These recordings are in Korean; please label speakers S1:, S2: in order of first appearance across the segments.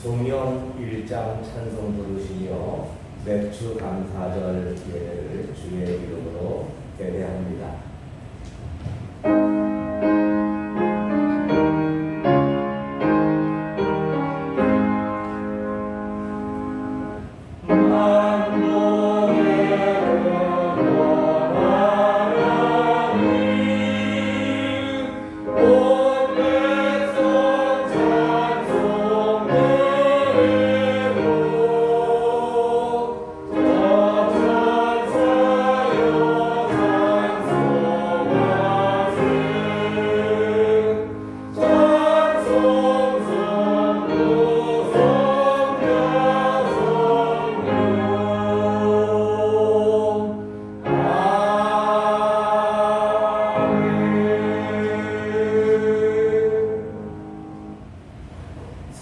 S1: 성령 1장 찬송 부르시며 맥주 감사절 예배를 주의 이름으로 예배합니다.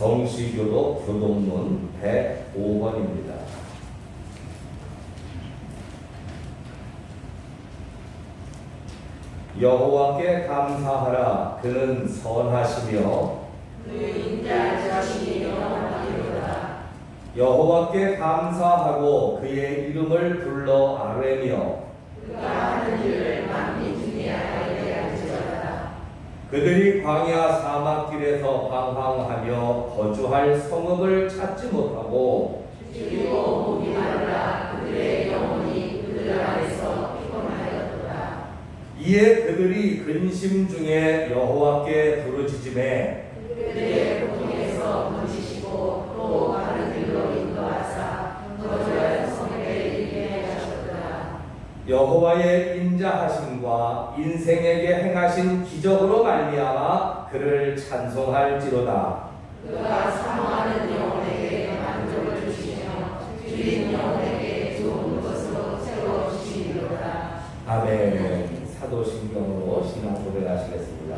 S1: 성시교독 교독문 105번입니다. 여호와께 감사하라. 그는 선하시며
S2: 그 인자하심이 영원하리로다.
S1: 여호와께 감사하고 그의 이름을 불러 아뢰며
S2: 그가 하는 일을 만민 중에 알게 할지어다.
S1: 그들이 광야 사막길에서 방황하며 거주할 성읍을 찾지 못하고
S2: 그리고 목이 마르라. 그들의 영혼이 그들 안에서 피곤하였도다.
S1: 이에 그들이 근심 중에 여호와께 부르짖음에
S2: 그들의 고통에서 건지시고 또 바른 길로 인도하사 거주할 성에 이르게 하셨도다.
S1: 여호와의 인자하심과 인생에게 행하신 기적으로 말미암아 그를 찬송할지로다.
S2: 그가 사모하는 영혼에게 만족을 주시며 주인 영혼에게 좋은 것으로 새로 주시리로다.
S1: 아멘. 사도신경으로 신앙 고백하시겠습니다.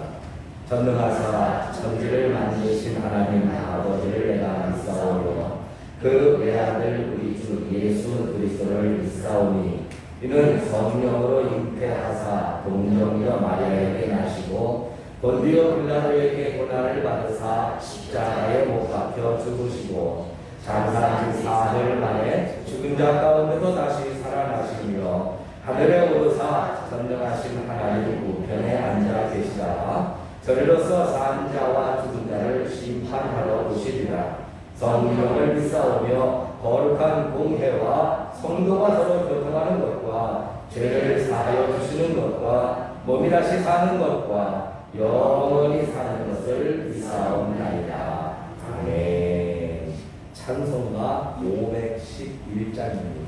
S1: 전능하사 천지를 만드신 하나님 아버지를 내가 믿사오며 그 외아들 우리 주 예수 그리스도를 믿사오니 이는 성령으로 잉태하사 동정녀 마리아에게 나시고 본디오 빌라도에게 고난을 받으사 십자가에 못 박혀 죽으시고 장사한 사흘 만에 죽은 자 가운데서 다시 살아나시며 하늘에 오르사 전능하신 하나님 우편에 앉아 계시다가 저리로서 산 자와 죽은 자를 심판하러 오시리라. 성령을 믿사오며 거룩한 공회와 성도가 서로 교통하는 것과 죄를 사하여 주시는 것과 몸이 다시 사는 것과 영원히 사는 것을 믿사옵나이다. 아멘. 찬송가 511장입니다.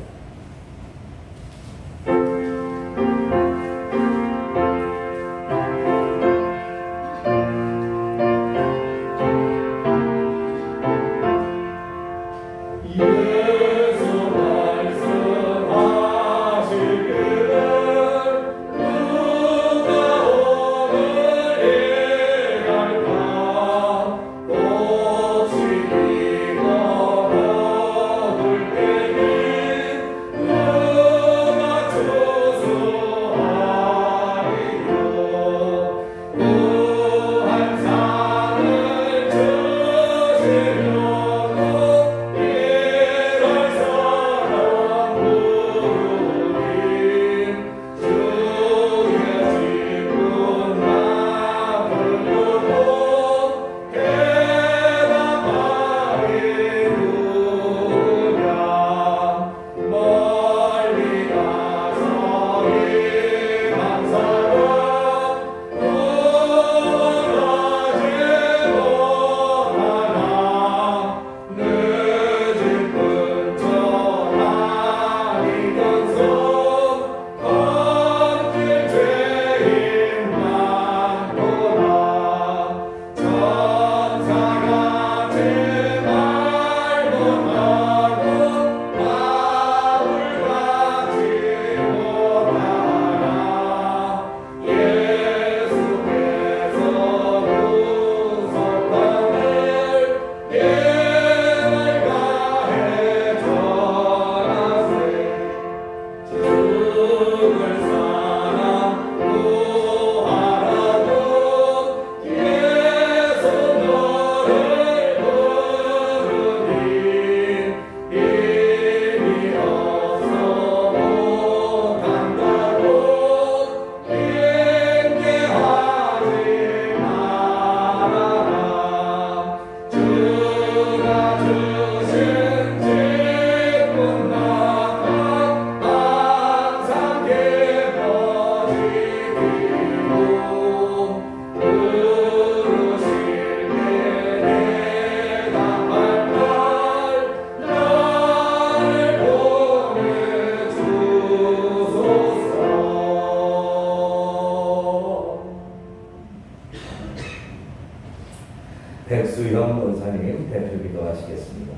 S1: 백수형 원사님 대표 기도하시겠습니다.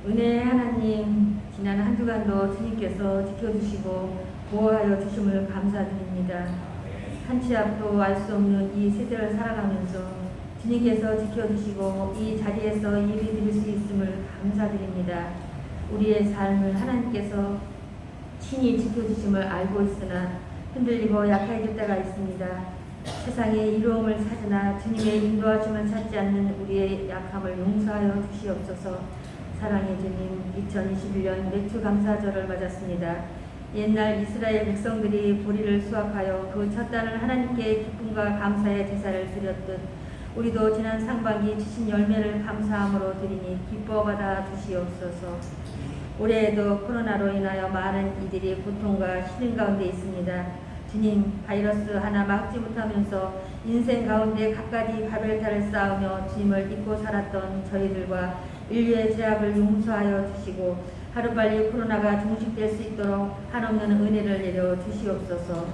S3: 은혜의 하나님, 지난 한 주간도 주님께서 지켜주시고 보호하여 주심을 감사드립니다. 한치 앞도 알 수 없는 이 세대를 살아가면서 주님께서 지켜주시고 이 자리에서 예배드릴 수 있음을 감사드립니다. 우리의 삶을 하나님께서 친히 지켜주심을 알고 있으나 흔들리고 약해질 때가 있습니다. 세상의 이로움을 찾으나 주님의 인도하심을 찾지 않는 우리의 약함을 용서하여 주시옵소서. 사랑의 주님, 2021년 매추감사절을 맞았습니다. 옛날 이스라엘 백성들이 보리를 수확하여 그 첫 단을 하나님께 기쁨과 감사의 제사를 드렸듯 우리도 지난 상반기 주신 열매를 감사함으로 드리니 기뻐받아 주시옵소서. 올해에도 코로나로 인하여 많은 이들이 고통과 시름 가운데 있습니다. 주님, 바이러스 하나 막지 못하면서 인생 가운데 갖가지 바벨타를 쌓으며 주님을 잊고 살았던 저희들과 인류의 죄악을 용서하여 주시고 하루빨리 코로나가 종식될 수 있도록 한없는 은혜를 내려 주시옵소서.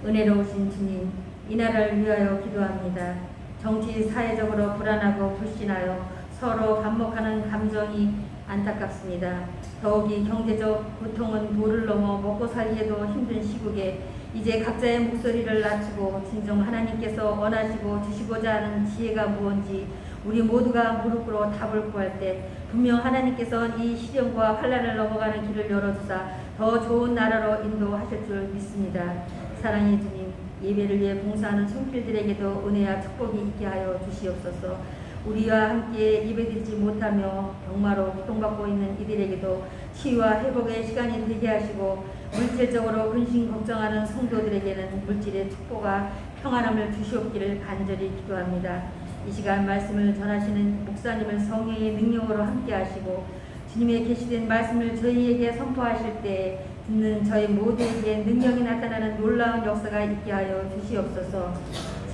S3: 은혜로우신 주님, 이 나라를 위하여 기도합니다. 정치 사회적으로 불안하고 불신하여 서로 반목하는 감정이 안타깝습니다. 더욱이 경제적 고통은 도를 넘어 먹고 살기에도 힘든 시국에 이제 각자의 목소리를 낮추고 진정 하나님께서 원하시고 주시고자 하는 지혜가 무언지 우리 모두가 무릎 꿇어 답을 구할 때 분명 하나님께서는 이 시련과 환난을 넘어가는 길을 열어주사 더 좋은 나라로 인도하실 줄 믿습니다. 사랑의 주님, 예배를 위해 봉사하는 손길들에게도 은혜와 축복이 있게 하여 주시옵소서. 우리와 함께 예배드리지 못하며 병마로 고통받고 있는 이들에게도 치유와 회복의 시간이 되게 하시고 물질적으로 근심 걱정하는 성도들에게는 물질의 축복과 평안함을 주시옵기를 간절히 기도합니다. 이 시간 말씀을 전하시는 목사님을 성령의 능력으로 함께 하시고 주님의 계시된 말씀을 저희에게 선포하실 때 듣는 저희 모두에게 능력이 나타나는 놀라운 역사가 있게 하여 주시옵소서.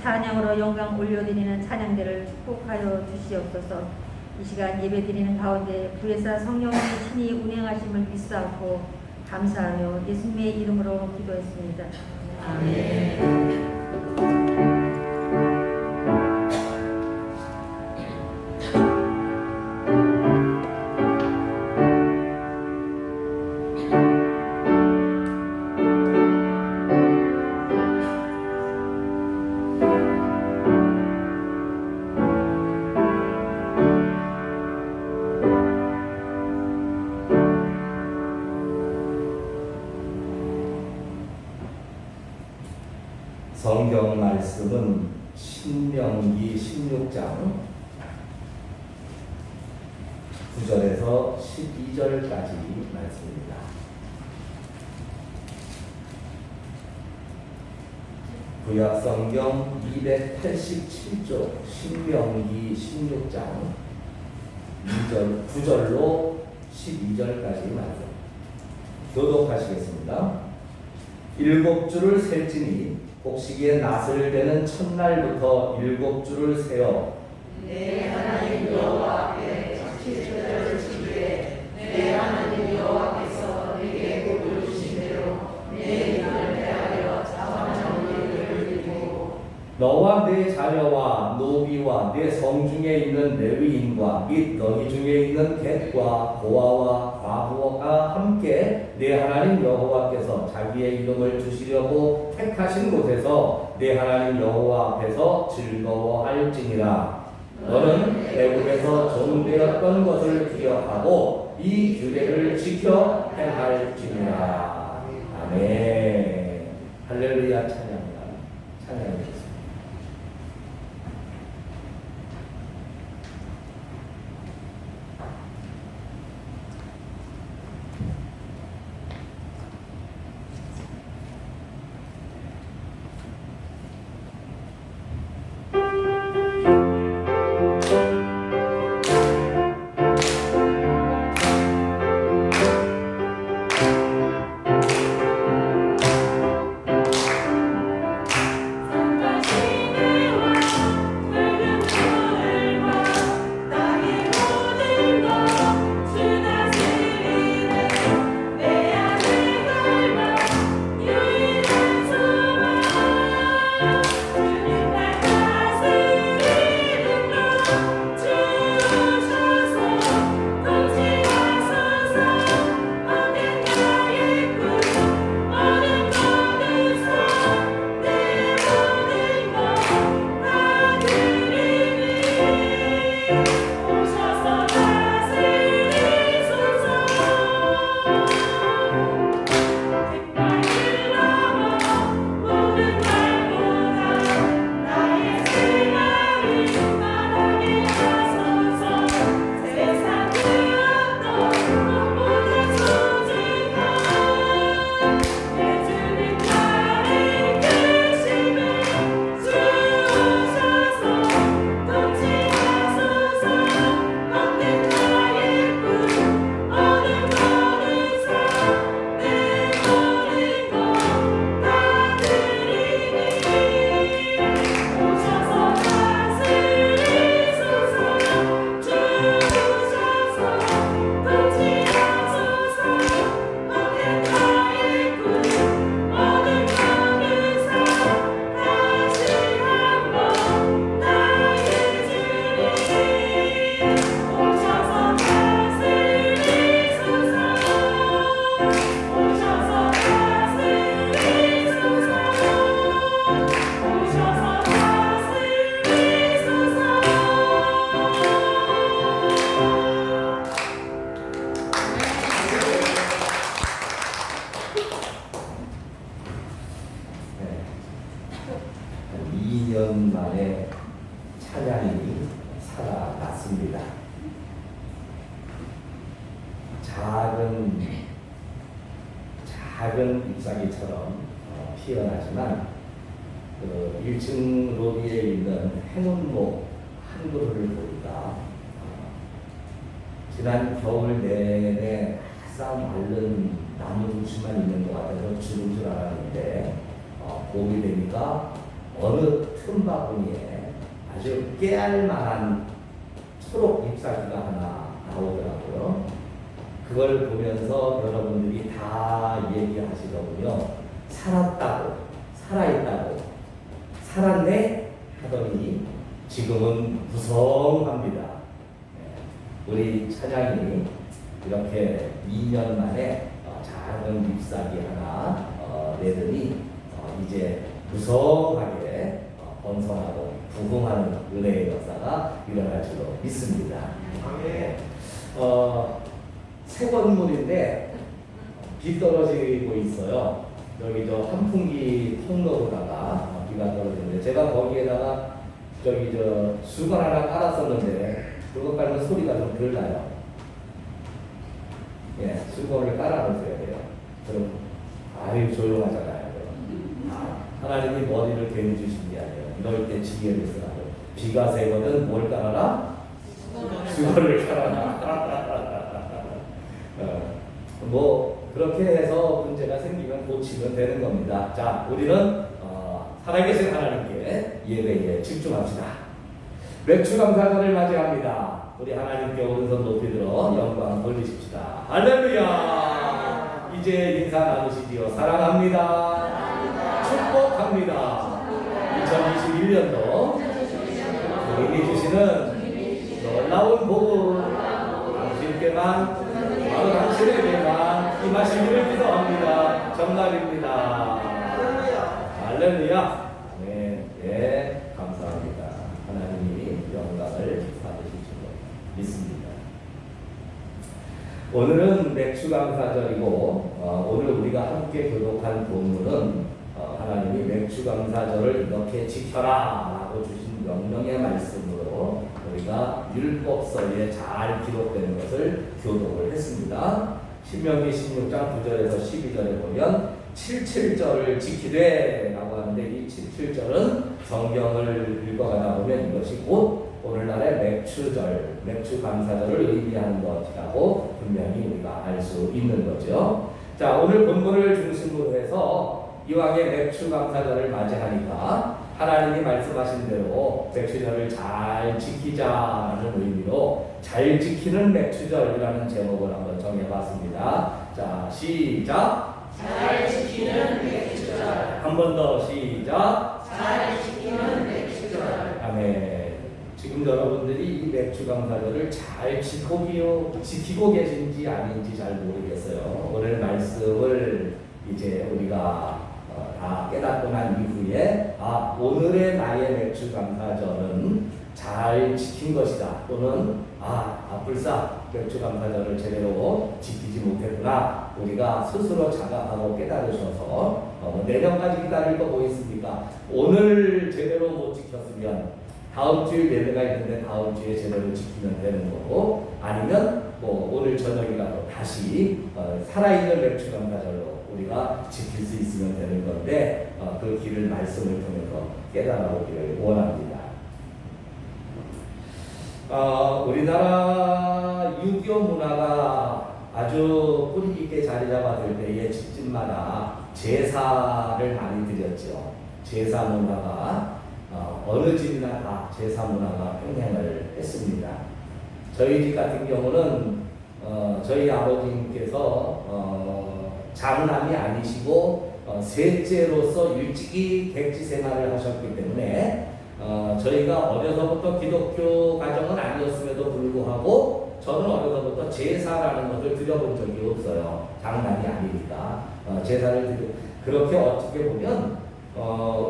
S3: 찬양으로 영광 올려드리는 찬양대를 축복하여 주시옵소서. 이 시간 예배드리는 가운데 구혜사 성령의 친히 운행하심을 믿사옵고 감사하며 예수님의 이름으로 기도했습니다. 아멘.
S1: 성경 말씀은 신명기 16장 9절에서 12절까지 말씀입니다. 구약성경 287쪽 신명기 16장 9절로 12절까지 말씀 교독하시겠습니다. 7주를 셀지니 곡식의 낫을 되는 첫날부터 7주를 세어
S2: 내 하나님 여호와 앞에 장식절을 지키되 내 하나님 여호와께서 내게 복을 주신 대로 내 이름을 대하여 자원하는 일을 드리고
S1: 너와 내 자녀와 노비와 내 성중에 있는 레위인과 및 너희 중에 있는 객과 고아와 과부가 함께 내 하나님 여호와께서 자기의 이름을 주시려고 택하신 곳에서 내 하나님 여호와 앞에서 즐거워할지니라. 너는 애굽에서 종되었던 것을 기억하고 이 규례를 지켜 행할지니라. 아멘. 할렐루야. 찬양합니다. 찬양합니다. 2년 만에 찬양이 살아났습니다. 작은 잎사귀처럼 피어나지만 그 1층 로비에 있는 행운목 한 그루를 보니까 지난 겨울 내내 싹 마른 나무 둥치만 있는 것 같아서 죽은 줄 알았는데 봄이 되니까 어느 틈바구니에 아주 깨알만한 초록 잎사귀가 하나 나오더라고요. 그걸 보면서 여러분들이 다 얘기하시더군요. 살았다고, 살아있다고, 살았네 하더니 지금은 무성합니다. 우리 찬양이 이렇게 2년 만에 작은 잎사귀 하나 내더니 이제 무성하게 번성하고 부흥하는 은혜의 역사가 일어날 줄로 믿습니다. 새 건물인데 비 떨어지고 있어요. 여기 저 환풍기 통로로다가 비가 떨어지는데 제가 거기에다가 저기 저 수건 하나 깔았었는데 그거 깔면 소리가 좀 덜 나요. 예, 수건을 깔아놓으셔야 돼요. 그럼 아유 조용하잖아요. 하나님이 머리를 괜히 주신 게 아니에요. 이럴 때 지혜를 쓰라고. 비가 새거든 뭘 깔아라? 수건을 깔아라. 뭐 그렇게 해서 문제가 생기면 고치면 되는 겁니다. 자, 우리는 살아계신 하나님께 예배에 집중합시다. 맥주감사절을 맞이합니다. 우리 하나님께 오른손 높이 들어 영광 돌리십시다. 할렐루야. 이제 인사 나누시지요. 사랑합니다. 축복합니다. 2021년도 우리에게 주시는 놀라운 복을 당신께만 바로 당신에게만 임하시기를 기도합니다. 정말입니다. 할렐루야. 네, 감사합니다. 하나님이 영광을 받으실 줄 믿습니다. 오늘은 맥주감사절이고 오늘 우리가 함께 교독한 본문은 하나님이 맥주감사절을 이렇게 지켜라 라고 주신 명령의 말씀으로 우리가 율법서에 잘 기록되는 것을 교독을 했습니다. 신명기 16장 9절에서 12절에 보면 77절을 지키되 라고 하는데 이 77절은 성경을 읽어가다 보면 이것이 곧 오늘날의 맥주절, 맥주감사절을 의미하는 것이라고 분명히 우리가 알 수 있는 거죠. 자, 오늘 본문을 중심으로 해서 이왕의 맥주감사절을 맞이하니까 하나님이 말씀하신 대로 맥주절을 잘 지키자라는 의미로 잘 지키는 맥주절이라는 제목을 한번 정해봤습니다. 자, 시작.
S2: 잘 지키는 맥주절.
S1: 한 번 더 시작.
S2: 잘 지키는 맥주절.
S1: 아멘. 지금 여러분들이 이 맥주감사절을 잘 지키고 계신지 아닌지 잘 모르겠어요. 오늘 말씀을 이제 우리가 다 깨닫고 난 이후에 오늘의 나의 맥주감사절은 잘 지킨 것이다. 또는 불사 맥주감사절을 제대로 지키지 못했구나. 우리가 스스로 자각하고 깨달으셔서 내년까지 기다릴 거 뭐 있습니까? 오늘 제대로 못 지켰으면 다음 주에 예배가 있는데 다음 주에 제대로 지키면 되는 거고, 아니면 뭐 오늘 저녁이라도 다시 살아있는 맥주감사절로 우리가 지킬 수 있으면 되는 건데 그 길을 말씀을 통해서 깨달아보기를 원합니다. 우리나라 유교 문화가 아주 뿌리 깊게 자리 잡았을 때에 집집마다 제사를 많이 드렸죠. 제사 문화가 어느 집이나 다 제사 문화가 평행을 했습니다. 저희 집 같은 경우는 저희 아버님께서 장남이 아니시고 셋째로서 일찍이 객지 생활을 하셨기 때문에 저희가 어려서부터 기독교 가정은 아니었음에도 불구하고 저는 어려서부터 제사라는 것을 드려본 적이 없어요. 장남이 아니니까 제사를 그렇게 어떻게 보면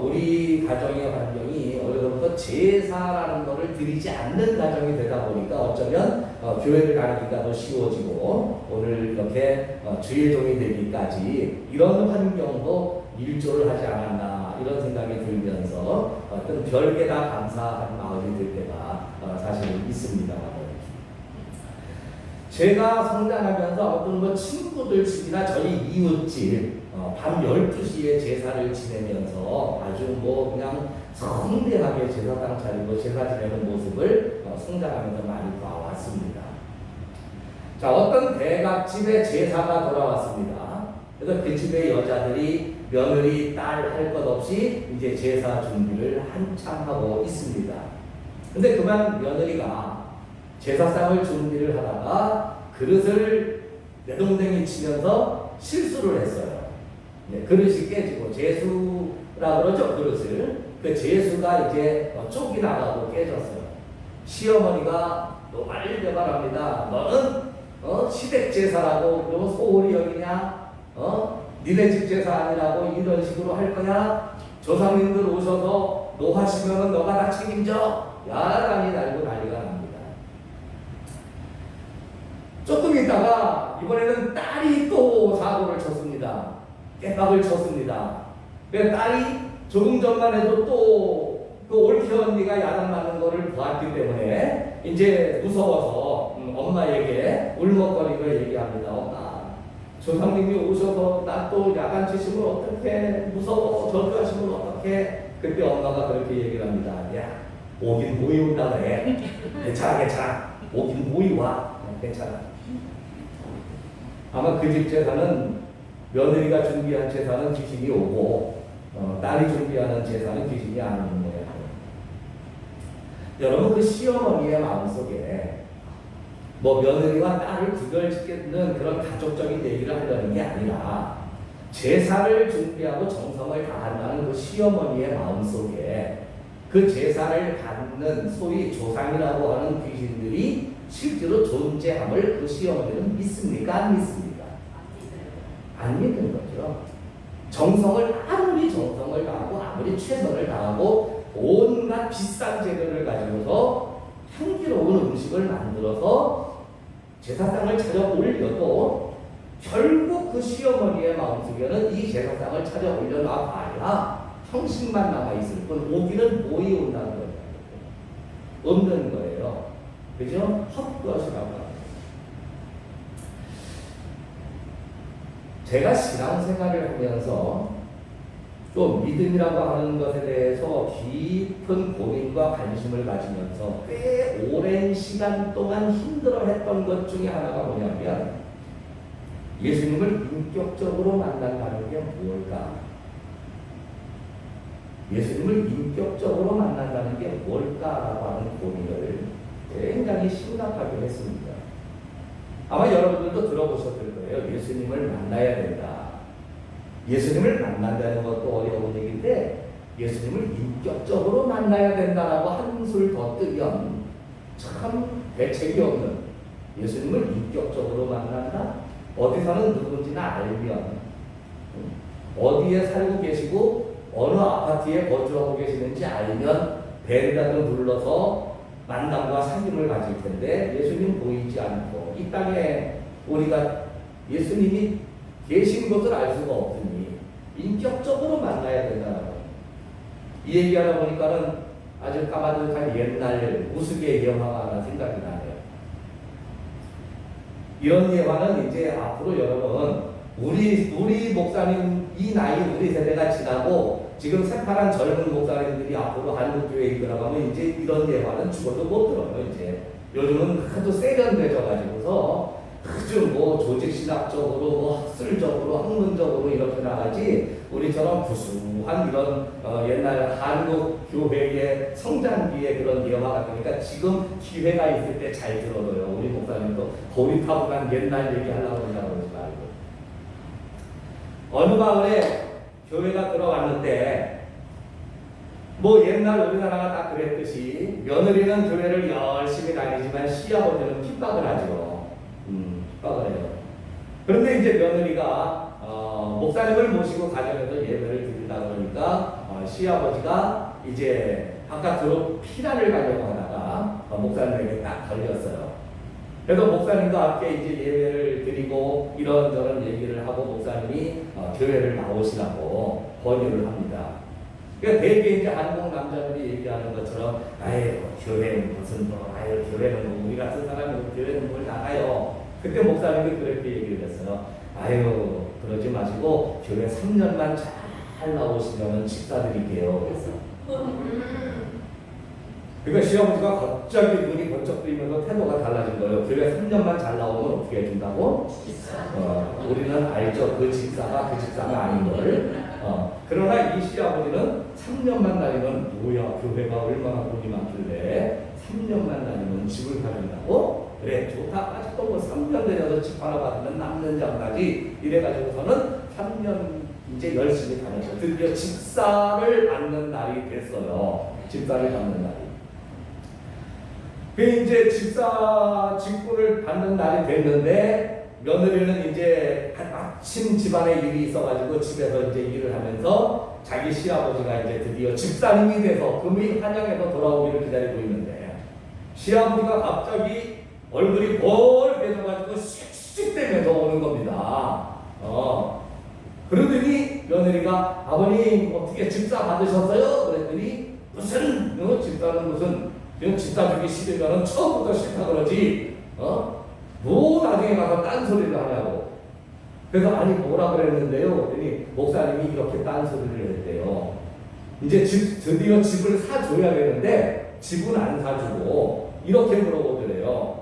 S1: 우리 가정의 환경이 어려서부터 제사라는 것을 드리지 않는 가정이 되다 보니까 어쩌면 교회를 다니기가 더 쉬워지고 오늘 이렇게 주의 종이 되기까지 이런 환경도 일조를 하지 않았나 이런 생각이 들면서 어떤 별게 다 감사한 마음이 들 때가 사실은 있습니다. 제가 성장하면서 어떤 뭐 친구들 집이나 저희 이웃집 밤 12시에 제사를 지내면서 아주 뭐 그냥 성대하게 제사상 차리고 제사 지내는 모습을 성장하면서 많이 봐왔습니다. 자, 어떤 대갓집에 제사가 돌아왔습니다. 그래서 그 집의 여자들이 며느리, 딸 할 것 없이 이제 제사 준비를 한참 하고 있습니다. 근데 그만 며느리가 제사상을 준비를 하다가 그릇을 내동댕이 치면서 실수를 했어요. 네, 그릇이 깨지고 제수라 그러죠, 그릇을. 그 제수가 이제 쪽이 나가고 깨졌어요. 시어머니가 너 말대발합니다. 너는 시댁 제사라고 그러면 소홀히 여기냐? 니네 집 제사 아니라고 이런 식으로 할 거야? 조상님들 오셔서 노하시면은 너가 다 책임져? 야단이 날고 난리가 납니다. 조금 있다가 이번에는 딸이 또 사고를 쳤습니다. 깨박을 쳤습니다. 그 딸이 조금 전만 해도 또 그 올케 언니가 야단 맞는 거를 보았기 때문에 이제 무서워서 엄마에게 울먹거리고 얘기합니다. 엄마, 조상님이 오셔서 나 또 야단 치시면 어떡해? 무서워. 저주하시면 어떡해? 그때 엄마가 그렇게 얘기를 합니다. 야, 오긴 모이 온다 그래. 괜찮아. 오긴 모이 와. 괜찮아. 아마 그 집 제사는 며느리가 준비한 제사는 귀신이 오고 딸이 준비하는 제사는 귀신이 안 오는 거예요. 여러분, 그 시어머니의 마음속에 뭐 며느리와 딸을 구별짓는 그런 가족적인 얘기를 하려는 게 아니라 제사를 준비하고 정성을 다한다는 그 시어머니의 마음속에 그 제사를 받는 소위 조상이라고 하는 귀신들이 실제로 존재함을 그 시어머니는 믿습니까? 안 믿습니까? 안 믿는 거죠. 아무리 정성을 다하고 아무리 최선을 다하고 온갖 비싼 재료를 가지고서 향기로운 음식을 만들어서 제사상을 차려 올려도 결국 그 시어머니의 마음속에는 이 제사상을 차려 올려놔 봐야 형식만 남아있을 뿐 오기는 모이 온다는 거예요. 없는 거예요. 그죠? 헛것이라고 합니다. 제가 신앙생활을 하면서 또 믿음이라고 하는 것에 대해서 깊은 고민과 관심을 가지면서 꽤 오랜 시간 동안 힘들어했던 것 중에 하나가 뭐냐면 예수님을 인격적으로 만난다는 게 뭘까? 예수님을 인격적으로 만난다는 게 뭘까라고 하는 고민을 굉장히 심각하게 했습니다. 아마 여러분들도 들어보셨을 거예요. 예수님을 만나야 된다. 예수님을 만난다는 것도 어려운 얘기인데 예수님을 인격적으로 만나야 된다라고 한술 더 뜨면 참 대책이 없는, 예수님을 인격적으로 만난다? 어디서는 누군지는 알면, 어디에 살고 계시고 어느 아파트에 거주하고 계시는지 알면 벨이라도 눌러서 만남과 사귐을 가질 텐데 예수님 보이지 않고 이 땅에 우리가 예수님이 계신 것을 알 수가 없으니 인격적으로 만나야 된다라고. 이 얘기하다 보니까는 아주 까마득한 옛날 우스개 영화가 하나 생각이 나네요. 이런 예화는 이제 앞으로 여러분 우리 목사님 이 나이 우리 세대가 지나고 지금 새파란 젊은 목사님들이 앞으로 한국교회에 들어가면 이제 이런 예화는 죽어도 못 들어요. 이제 요즘은 하도 세련되져 가지고서 아주 뭐 조직신학적으로 뭐 학술적으로 학문적으로 이렇게 나가지 우리처럼 구수한 이런 옛날 한국 교회의 성장기의 그런 예화 같으니까 지금 기회가 있을 때 잘 들어둬요. 우리 목사님도 고리타분한 옛날 얘기 하려고 그러냐고 그러지 말고. 어느 마을에 교회가 들어왔는데 뭐 옛날 우리나라가 딱 그랬듯이 며느리는 교회를 열심히 다니지만 시아버지는 핍박을 하죠. 핍박을 해요. 그런데 이제 며느리가 목사님을 모시고 가정에서 예배를 드린다 그러니까 시아버지가 이제 바깥으로 피난을 가려고 하다가 목사님에게 딱 걸렸어요. 그래서 목사님과 함께 이제 예배를 드리고 이런저런 얘기를 하고 목사님이 교회를 나오시라고 권유를 합니다. 그러니까 대개 이제 한국 남자들이 얘기하는 것처럼, 아유, 교회는 무슨 뭐, 아유, 교회는 뭐, 우리 같은 사람이 교회는 뭘 나가요. 그때 목사님이 그렇게 얘기를 했어요. 아유, 그러지 마시고, 교회 3년만 잘 나오시면 집사드릴게요. 그래서. 그러니까 시아버지가 갑자기 눈이 번쩍 뜨이면서 태도가 달라진 거예요. 교회 3년만 잘 나오면 어떻게 해준다고? 우리는 알죠. 그 집사가 아닌 걸. 그러나 이 시아버지는 3년만 다니면 뭐야, 교회가 얼마나 돈이 많길래 3년만 다니면 집을 사준다고? 그래, 좋다. 아직도 뭐 3년 되려서 집 하나 받으면 남는 장까지 이래가지고서는 3년 이제 열심히 다녔죠. 드디어 집사를 받는 날이 됐어요. 집사를 받는 날이. 그 이제 집사 직분을 받는 날이 됐는데, 며느리는 이제 마침 집안에 일이 있어가지고 집에서 이제 일을 하면서 자기 시아버지가 이제 드디어 집사님이 돼서 금일 환영해서 돌아오기를 기다리고 있는데, 시아버지가 갑자기 얼굴이 벌개져가지고 씩씩대면서 오는 겁니다. 그러더니 며느리가, 아버님 어떻게 집사 받으셨어요? 그랬더니 무슨 집사는 무슨 집사 주기 싫으면 처음부터 싫다 그러지, 뭐 나중에 가서 딴소리를 하냐고. 그래서 아니 뭐라 그랬는데요? 그랬더니 목사님이 이렇게 딴소리를 했대요. 이제 드디어 집을 사줘야 되는데 집은 안 사주고 이렇게 물어보더래요.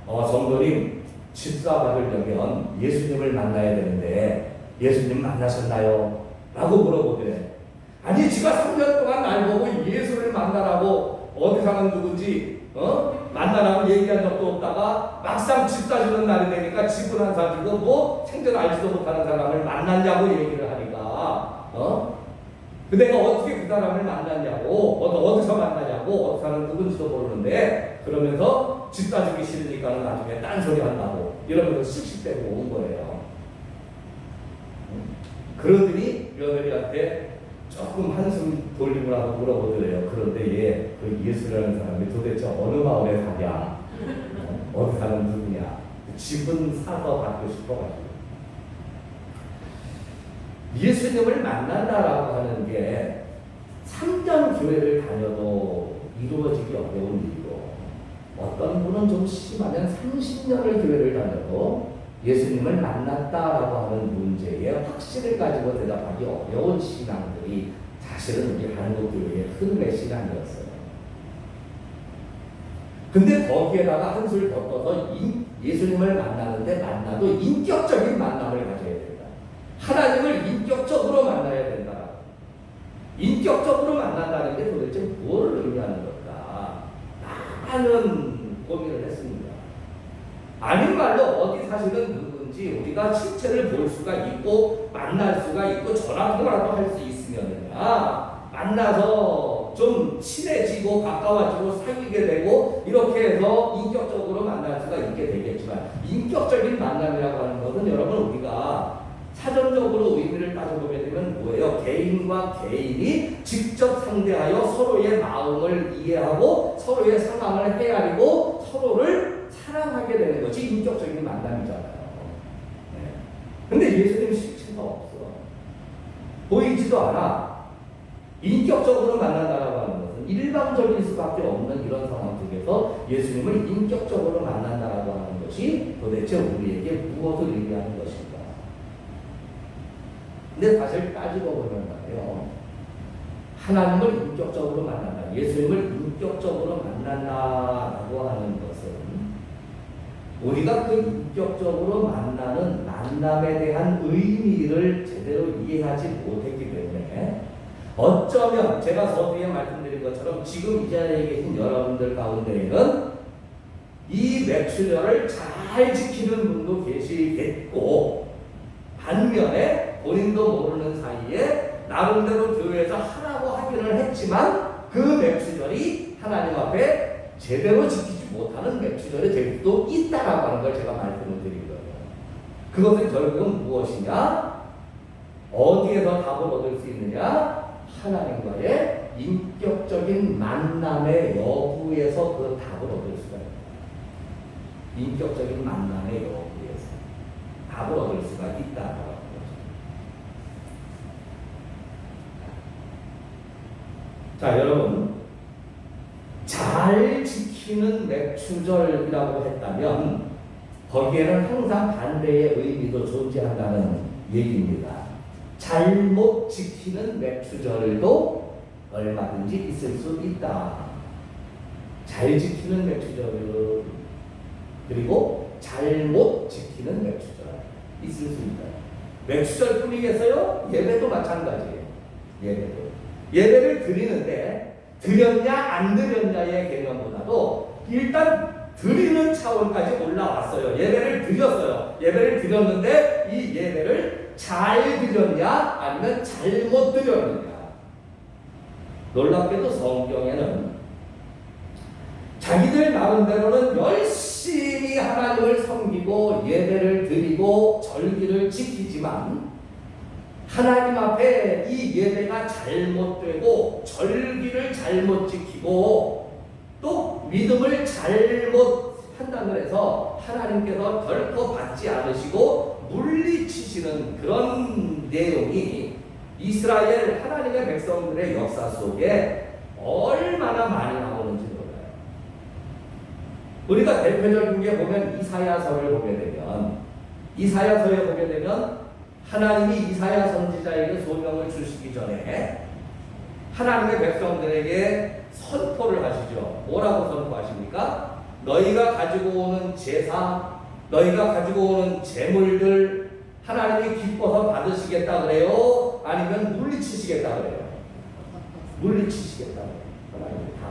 S1: 성도님, 집사 받으려면 예수님을 만나야 되는데 예수님 만나셨나요? 라고 물어보더래. 아니 지가 3년 동안 날 보고 예수를 만나라고 어디 사는 누군지 만나라고 얘기한 적도 없다가 막상 집 사주는 날이 되니까 집을 안 사주고 뭐 생전 알지도 못하는 사람을 만났냐고 얘기를 하니까 그 내가 어떻게 그 사람을 만났냐고, 어디서 만나냐고, 어디 사는 누군지도 모르는데 그러면서 집 사주기 싫으니까 나중에 딴소리 한다고 이러면서 씩씩대고 온 거예요. 그러더니 며느리한테 조금 한숨 돌리고 나서 물어보더래요. 그런데 그 예수라는 사람이 도대체 어느 마을에 사냐? 어디 사는 누구냐? 집은 사서 받고 싶어가지고. 예수님을 만난다라고 하는 게 3년 교회를 다녀도 이루어지기 어려운 일이고, 어떤 분은 좀 심하면 30년을 교회를 다녀도 예수님을 만났다라고 하는 문제에 확신을 가지고 대답하기 어려운 신앙들이 사실은 우리 한국교회의 흐름의 신앙이었어요. 근데 거기에다가 한술 더 떠서 예수님을 만나는데 만나도 인격적인 만남을 가져야 된다. 하나님을 인격적으로 만나야 된다. 인격적으로 만난다는 게 도대체 무엇을 의미하는 걸까? 많은 고민을 했습니다. 아닌 말로 어디 사시는 누군지 우리가 실체를 볼 수가 있고 만날 수가 있고 전화 통화라도 할 수 있으면야 만나서 좀 친해지고 가까워지고 사귀게 되고 이렇게 해서 인격적으로 만날 수가 있게 되겠지만, 인격적인 만남이라고 하는 것은 여러분 우리가 사전적으로 의미를 따져보게 되면 뭐예요? 개인과 개인이 직접 상대하여 서로의 마음을 이해하고 서로의 상황을 헤아리고 서로를 사랑하게 되는 것이 인격적인 만남이잖아요. 근데 예수님 실체가 없어. 보이지도 않아. 인격적으로 만난다라고 하는 것은 일방적일 수밖에 없는 이런 상황 속에서 예수님을 인격적으로 만난다라고 하는 것이 도대체 우리에게 무엇을 의미하는 것인가? 근데 사실 따지고 보면 말이에요, 하나님을 인격적으로 만난다, 예수님을 인격적으로 만난다라고 하는 것은 우리가 그 인격적으로 만나는 만남에 대한 의미를 제대로 이해하지 못했기 때문에, 어쩌면 제가 서두에 말씀드린 것처럼 지금 이 자리에 계신 여러분들 가운데에는 이 매출년을 잘 지키는 분도 계시겠고, 반면에 본인도 모르는 사이에 나름대로 교회에서 하라고 하기는 했지만 그 매출년이 하나님 앞에 제대로 지키지 못하는 매출년이 될 수도 있다라고 하는 걸 제가 말씀을 드린 거예요. 그것은 결국은 무엇이냐? 어디에서 답을 얻을 수 있느냐? 하나님과의 인격적인 만남의 여부에서 그 답을 얻을 수가 있다. 인격적인 만남의 여부에서 답을 얻을 수가 있다라고 하는 거죠. 자, 여러분, 잘 지키는 맥추절이라고 했다면 거기에는 항상 반대의 의미도 존재한다는 얘기입니다. 잘못 지키는 맥추절도 얼마든지 있을 수 있다. 잘 지키는 맥추절 그리고 잘못 지키는 맥추절 있을 수 있다. 맥추절 뿐이겠어요? 예배도 마찬가지예요. 예배를 드리는데 드렸냐 안 드렸냐의 개념보다도 일단 드리는 차원까지 올라왔어요. 예배를 드렸어요. 예배를 드렸는데 이 예배를 잘 드렸냐 아니면 잘못 드렸느냐. 놀랍게도 성경에는 자기들 나름대로는 열심히 하나님을 섬기고 예배를 드리고 절기를 지키지만 하나님 앞에 이 예배가 잘못되고 절기를 잘못 지키고 또 믿음을 잘못 판단을 해서 하나님께서 결코 받지 않으시고 물리치시는 그런 내용이 이스라엘 하나님의 백성들의 역사 속에 얼마나 많이 나오는지 몰라요. 우리가 대표적인 게 보면 이사야서를 보게 되면 하나님이 이사야 선지자에게 소명을 주시기 전에 하나님의 백성들에게 선포를 하시죠. 뭐라고 선포하십니까? 너희가 가지고 오는 제사, 너희가 가지고 오는 제물들 하나님이 기뻐서 받으시겠다 그래요? 아니면 물리치시겠다 그래요? 물리치시겠다 그래요. 하나님이 다.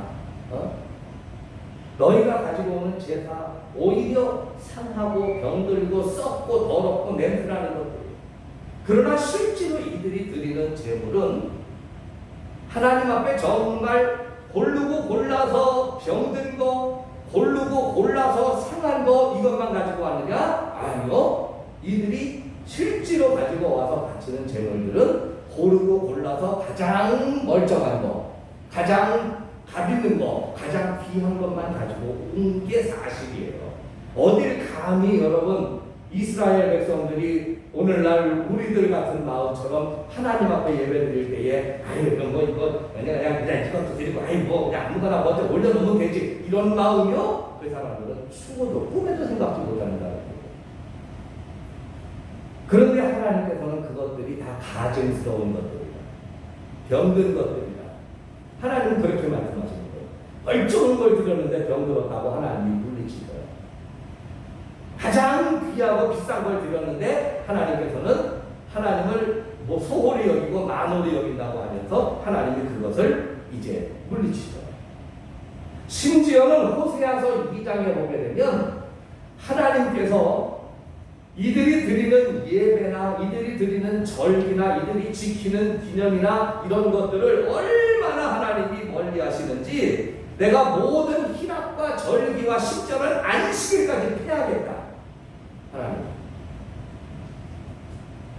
S1: 너희가 가지고 오는 제사 오히려 상하고 병들고 썩고 더럽고 냄새나는 것들. 그러나 실제로 이들이 드리는 제물은 하나님 앞에 정말 고르고 골라서 병든 거, 고르고 골라서 상한 거 이것만 가지고 왔느냐? 아니요. 이들이 실제로 가지고 와서 바치는 제물들은 고르고 골라서 가장 멀쩡한 거, 가장 값 있는 거, 가장 귀한 것만 가지고 온 게 사실이에요. 어딜 감히 여러분 이스라엘 백성들이 오늘날 우리들 같은 마음처럼 하나님 앞에 예배 드릴 때에 아유 그럼 뭐 이거 그냥 이것도 드리고 아유 뭐 그냥 아무거나 먼저 올려놓으면 되지 이런 마음이요? 그 사람들은 죽어도 꿈에도 생각지 못한다는 거예요. 그런데 하나님께서는 그것들이 다 가증스러운 것들이다. 병든 것들이다. 하나님은 그렇게 말씀하시는 거예요. 멀쩡한 걸 드렸는데 병들었다고 하나님이 물리칠 거예요. 가장 귀하고 비싼 걸 드렸는데 하나님께서는 하나님을 뭐 소홀히 여기고 만홀히 여긴다고 하면서 하나님이 그것을 이제 물리치죠. 심지어는 호세아서 2장에 보게 되면 하나님께서 이들이 드리는 예배나 이들이 드리는 절기나 이들이 지키는 기념이나 이런 것들을 얼마나 하나님이 멀리 하시는지 내가 모든 희락과 절기와 십자를 안식일까지 폐하겠다. 하나님.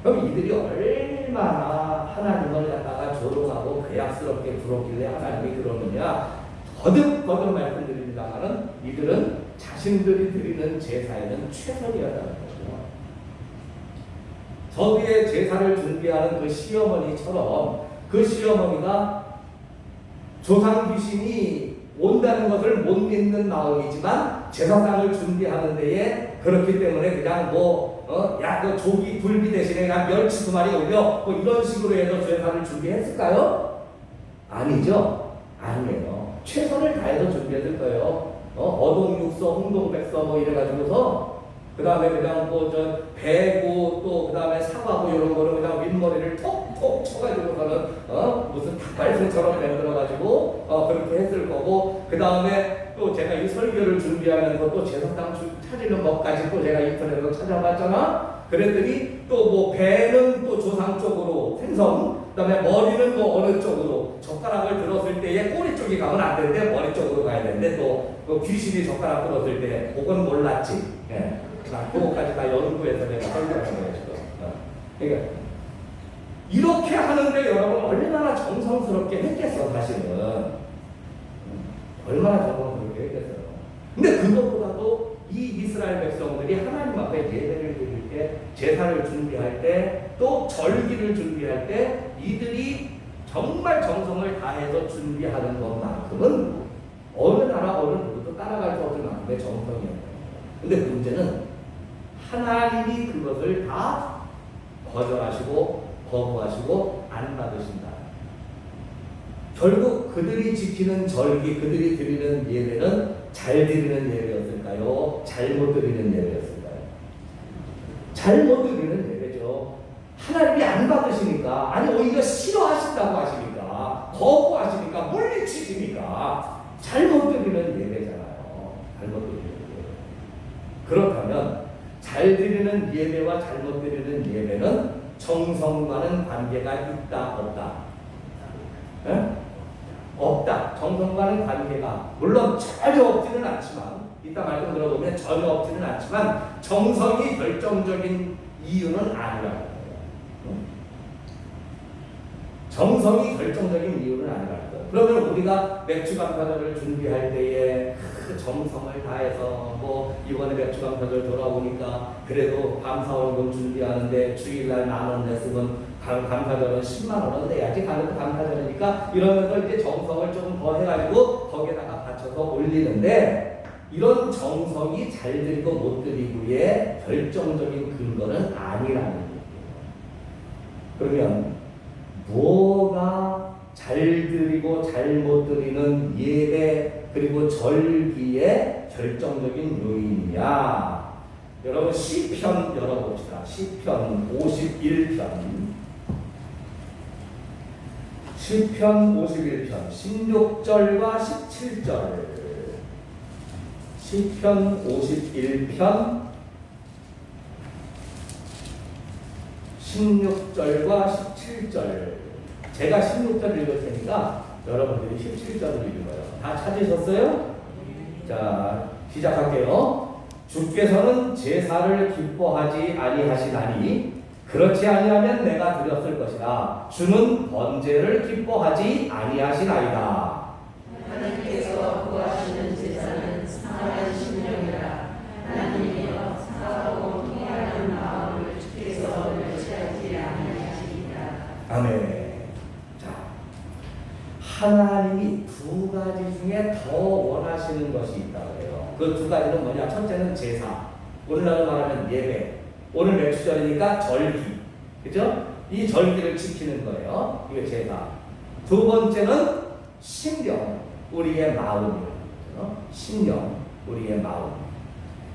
S1: 그럼 이들이 얼마나 하나님을 갖다가 조롱하고 괴악스럽게 부르길래 하나님이 그러느냐. 거듭 말씀드립니다만은 이들은 자신들이 드리는 제사에는 최선이었다는 거죠. 서기의 제사를 준비하는 그 시어머니처럼 그 시어머니가 조상 귀신이 온다는 것을 못 믿는 마음이지만 제사상을 준비하는 데에 그렇기 때문에 그냥 그 조기 굴비 대신에 그냥 멸치 2마리 올려 뭐 이런 식으로 해서 제사를 준비했을까요? 아니죠. 아니에요. 최선을 다해서 준비했을 거예요. 어동육서, 홍동백서 뭐 이래가지고서 그 다음에 그냥 배고 또 그 다음에 사과고 이런 거를 그냥 윗머리를 톡톡 쳐가지고서는 무슨 닭발송처럼 만들어가지고 그렇게 했을 거고 그 다음에 또 제가 이 설교를 준비하면서 또 제사상 찾으는 법까지 또 제가 인터넷으로 찾아봤잖아. 그랬더니 또 뭐 배는 또 조상 쪽으로 생선, 그 다음에 머리는 뭐 어느 쪽으로 젓가락을 들었을 때에 꼬리 쪽이 가면 안 되는데 머리 쪽으로 가야 되는데 또 귀신이 젓가락 들었을 때 그건 몰랐지. 예. 그거까지 다 연구해서 내가 설교하는 거예요 지금. 그러니까 이렇게 하는데 여러분 얼마나 정성스럽게 했겠어 사실은. 얼마나 정성스럽게 했겠어요. 근데 그것보다도 이 이스라엘 백성들이 하나님 앞에 예배를 드릴 때, 제사를 준비할 때, 또 절기를 준비할 때 이들이 정말 정성을 다해서 준비하는 것만큼은 어느 나라 어느 누구도 따라갈 수 없을 만큼의 정성이에요. 근데 문제는 하나님이 그것을 다 거절하시고 거부하시고 안 받으신다. 결국 그들이 지키는 절기, 그들이 드리는 예배는 잘 드리는 예배였을까요? 잘못 드리는 예배였을까요? 잘못 드리는 예배죠. 하나님이 안 받으시니까, 아니 오히려 싫어하신다고 하시니까, 거부하시니까, 물리치시니까 잘못 드리는 예배잖아요. 잘못 드리는 예배. 그렇다면 잘 드리는 예배와 잘못 드리는 예배는 정성과는 관계가 있다 없다? 에? 없다. 정성과는 관계가 물론 전혀 없지는 않지만, 이따 말씀 들어보면 전혀 없지는 않지만 정성이 결정적인 이유는 아니라는 거예요. 정성이 결정적인 이유는 아니라는 거예요. 그러면 우리가 맥주감사절을 준비할 때에 그 정성을 다해서 뭐 이번에 맥주감사절 돌아오니까 그래도 감사원금 준비하는데 주일날 10,000원 냈으면 감사절은 100,000원은 내야지, 가는 감사절이니까 이러면서 이제 정성을 조금 더 해가지고 거기에다가 받쳐서 올리는데, 이런 정성이 잘 드리고 못 드리고의 결정적인 근거는 아니라는 거예요. 그러면 뭐가 잘 드리고 잘 못 드리는 예배 그리고 절기의 결정적인 요인이냐? 여러분 시편 열어봅시다. 시편 51편. 시편 51편 16절과 17절. 시편 51편 16절과 17절. 제가 16절 읽을 테니까 여러분들이 17절을 읽어요. 다 찾으셨어요? 자, 시작할게요. 주께서는 제사를 기뻐하지 아니하시나니 그렇지 아니하면 내가 드렸을 것이라. 주는 번제를 기뻐하지 아니하시나이다.
S2: 하나님께서 구하시는 제사는 상하는 심령이라. 하나님이여 사하고 통회하는 마음을 주께서 멸시하지 아니하시리라.
S1: 아멘. 자, 하나님이 두 가지 중에 더 원하시는 것이 있다고 해요. 그 두 가지는 뭐냐? 첫째는 제사, 오늘날로 말하면 예배, 오늘 맥주절이니까 절기, 그죠? 이 절기를 지키는 거예요. 이게 제사. 두 번째는 심령, 우리의 마음이에요. 심령, 우리의 마음.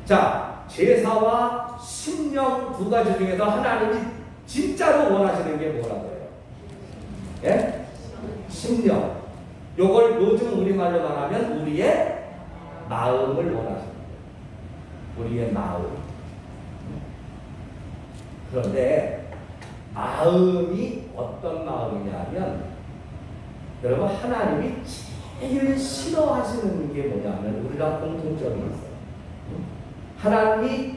S1: 자, 제사와 심령 두 가지 중에서 하나님이 진짜로 원하시는 게 뭐라고 해요? 예? 심령. 요걸 요즘 우리말로 말하면 우리의 마음을 원하시는 거예요. 우리의 마음. 그런데 마음이 어떤 마음이냐면, 여러분 하나님이 제일 싫어하시는 게 뭐냐면 우리랑 공통점이 있어요. 하나님이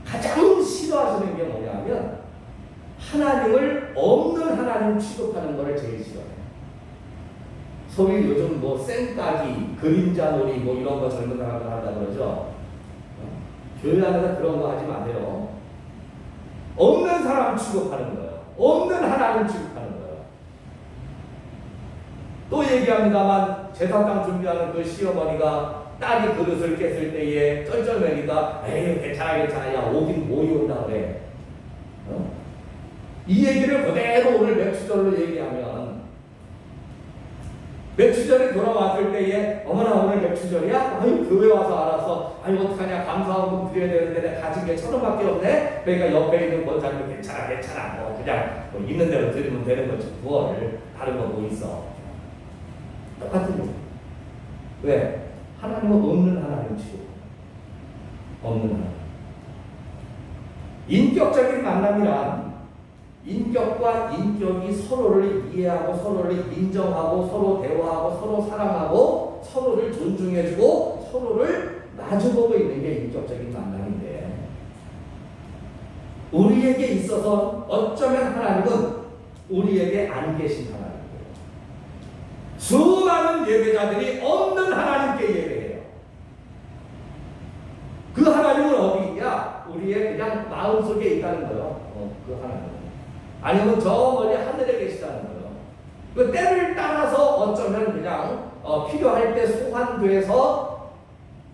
S1: 가장 싫어하시는 게 뭐냐면 하나님을 없는 하나님 취급하는 것을 제일 싫어해요. 소위 요즘 뭐 쌩까기, 그림자놀이 뭐 이런 거 젊은 사람들 한다 그러죠. 교회 안에서 그런 거 하지 마세요. 없는 사람 취급하는 거예요. 없는 하나님 취급하는 거예요. 또 얘기합니다만 제사상 준비하는 그 시어머니가 딸이 그릇을 깼을 때에 쩔쩔매니까 에이 괜찮아 야 오긴 뭐이 온다 그래. 이 얘기를 그대로 오늘 맥주절로 얘기하면, 맥주절이 돌아왔을 때에 어머나 오늘 맥주절이야? 아유 교회 와서 알아서 아유 어떡하냐 감사원금 드려야 되는데 내가 가진 게 1,000원밖에 없네? 그러니까 옆에 있는 권사님이 괜찮아 뭐 그냥 뭐 있는 대로 드리면 되는 거지 구원을 다른 거 뭐 있어. 똑같은 거. 왜? 하나님은 없는 하나님이시고 없는 하나님. 인격적인 만남이란 인격과 인격이 서로를 이해하고 서로를 인정하고 서로 대화하고 서로 사랑하고 서로를 존중해주고 서로를 마주보고 있는 게 인격적인 만남인데, 우리에게 있어서 어쩌면 하나님은 우리에게 안 계신 하나님이에요. 수많은 예배자들이 없는 하나님께 예배해요. 그 하나님은 어디 있냐? 우리의 그냥 마음속에 있다는 거예요. 그 하나님은 아니면 저 멀리 하늘에 계시다는 거예요. 그 때를 따라서 어쩌면 그냥 필요할 때 소환돼서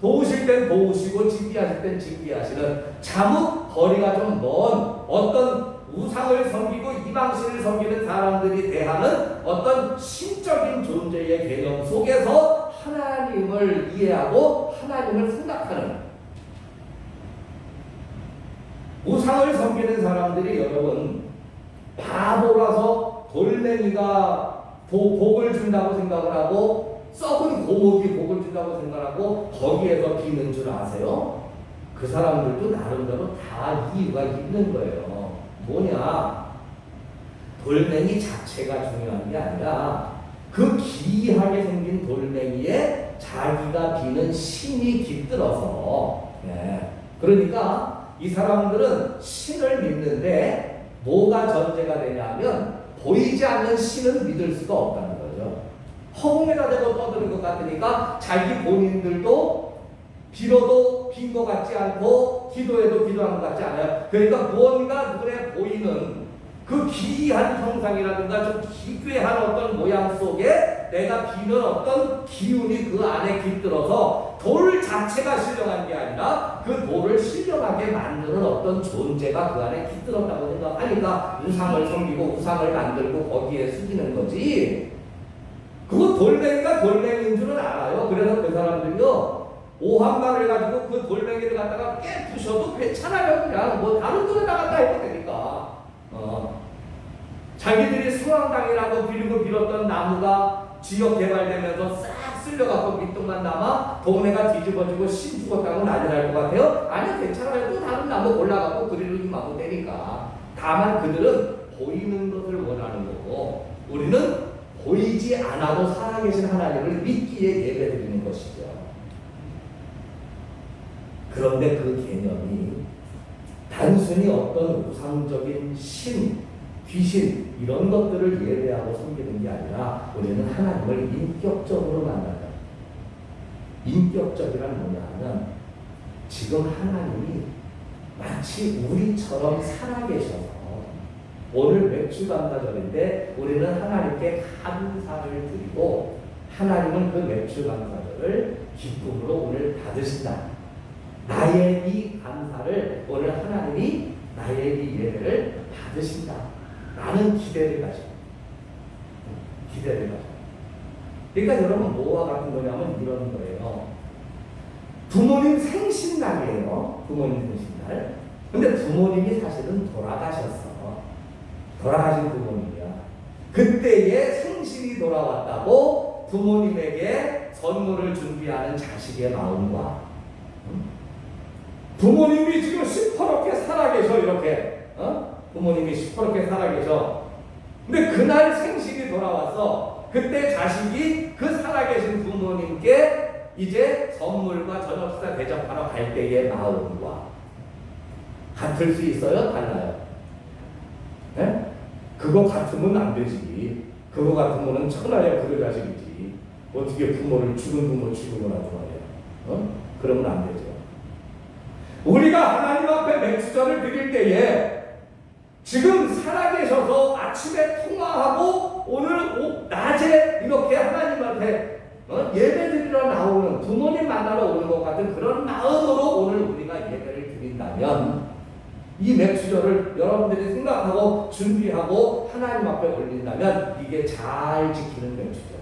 S1: 도우실 땐 도우시고 징계하실 땐 징계하시는 자뭇 거리가 좀 먼 어떤 우상을 섬기고 이방신을 섬기는 사람들이 대하는 어떤 신적인 존재의 개념 속에서 하나님을 이해하고 하나님을 생각하는, 우상을 섬기는 사람들이 여러분 바보라서 돌멩이가 복을 준다고 생각을 하고 썩은 고목이 복을 준다고 생각하고 거기에서 비는 줄 아세요? 그 사람들도 나름대로 다 이유가 있는 거예요. 뭐냐? 돌멩이 자체가 중요한 게 아니라 그 기이하게 생긴 돌멩이에 자기가 비는 신이 깃들어서, 그러니까 이 사람들은 신을 믿는데 뭐가 전제가 되냐면 보이지 않는 신은 믿을 수가 없다는 거죠. 허공에다 대고 떠드는 것 같으니까 자기 본인들도 빌어도 빈 것 같지 않고 기도해도 기도한 것 같지 않아요. 그러니까 무언가 눈에 보이는 그 기이한 형상이라든가 좀 기괴한 어떤 모양 속에 내가 비는 어떤 기운이 그 안에 깃들어서 돌 자체가 신령한 게 아니라 그 돌을 신령하게 만드는 어떤 존재가 그 안에 깃들었다고 생각하니까 우상을 섬기고 우상을 만들고 거기에 숙이는 거지. 그거 돌멩이가 돌멩이인 줄은 알아요. 그래서 그 사람들이요 오한말을 가지고 그 돌멩이를 갖다가 깨부셔도 괜찮아요. 그냥 뭐 다른 돌에다 갖다 해도 되니까. 자기들이 성황당이라고 빌었던 나무가 지역 개발되면서 싹 쓸려갖고 밑동만 남아 동네가 뒤집어지고 신 죽었다고 난리 날 것 같아요? 아니요, 괜찮아요. 또 다른 나무 올라가고 그리로 임하고 되니까. 다만 그들은 보이는 것을 원하는 거고 우리는 보이지 않아도 살아계신 하나님을 믿기에 예배드리는 것이죠. 그런데 그 개념이 단순히 어떤 우상적인 신, 귀신 이런 것들을 예배하고 섬기는 게 아니라 우리는 하나님을 인격적으로 만난다. 인격적이란 뭐냐 하면 지금 하나님이 마치 우리처럼 살아계셔서 오늘 맥주감사절인데 우리는 하나님께 감사를 드리고 하나님은 그 맥주감사절을 기쁨으로 오늘 받으신다. 나의 이 감사를 오늘 하나님이 나의 이 예배를 받으신다. 나는 기대를 가지고 기대를 가지고. 그러니까 여러분 뭐와 같은 거냐면 이런 거예요. 부모님 생신날이에요. 부모님 생신날. 근데 부모님이 사실은 돌아가셨어. 돌아가신 부모님이야. 그때의 생신이 돌아왔다고 부모님에게 선물을 준비하는 자식의 마음과 부모님이 지금 시퍼렇게 살아계셔 이렇게 부모님이 시퍼렇게 살아계셔. 근데 그날 생신이 돌아와서 그때 자식이 그 살아계신 부모님께 이제 선물과 저녁 식사 대접하러 갈 때의 마음과 같을 수 있어요? 달라요? 네? 그거 같으면 안 되지. 그거 같으면 천하의 그 자식이지. 어떻게 부모를 죽은 부모 취급을 하고 말이야. 그러면 안 되죠. 우리가 하나님 앞에 맥주전을 드릴 때에 지금 살아계셔서 아침에 통화하고 오늘 낮에 이렇게 하나님한테 예배드리러 나오는 부모님 만나러 오는 것 같은 그런 마음으로 오늘 우리가 예배를 드린다면 이 맥주전을 여러분들이 생각하고 준비하고 하나님 앞에 올린다면 이게 잘 지키는 맥주전.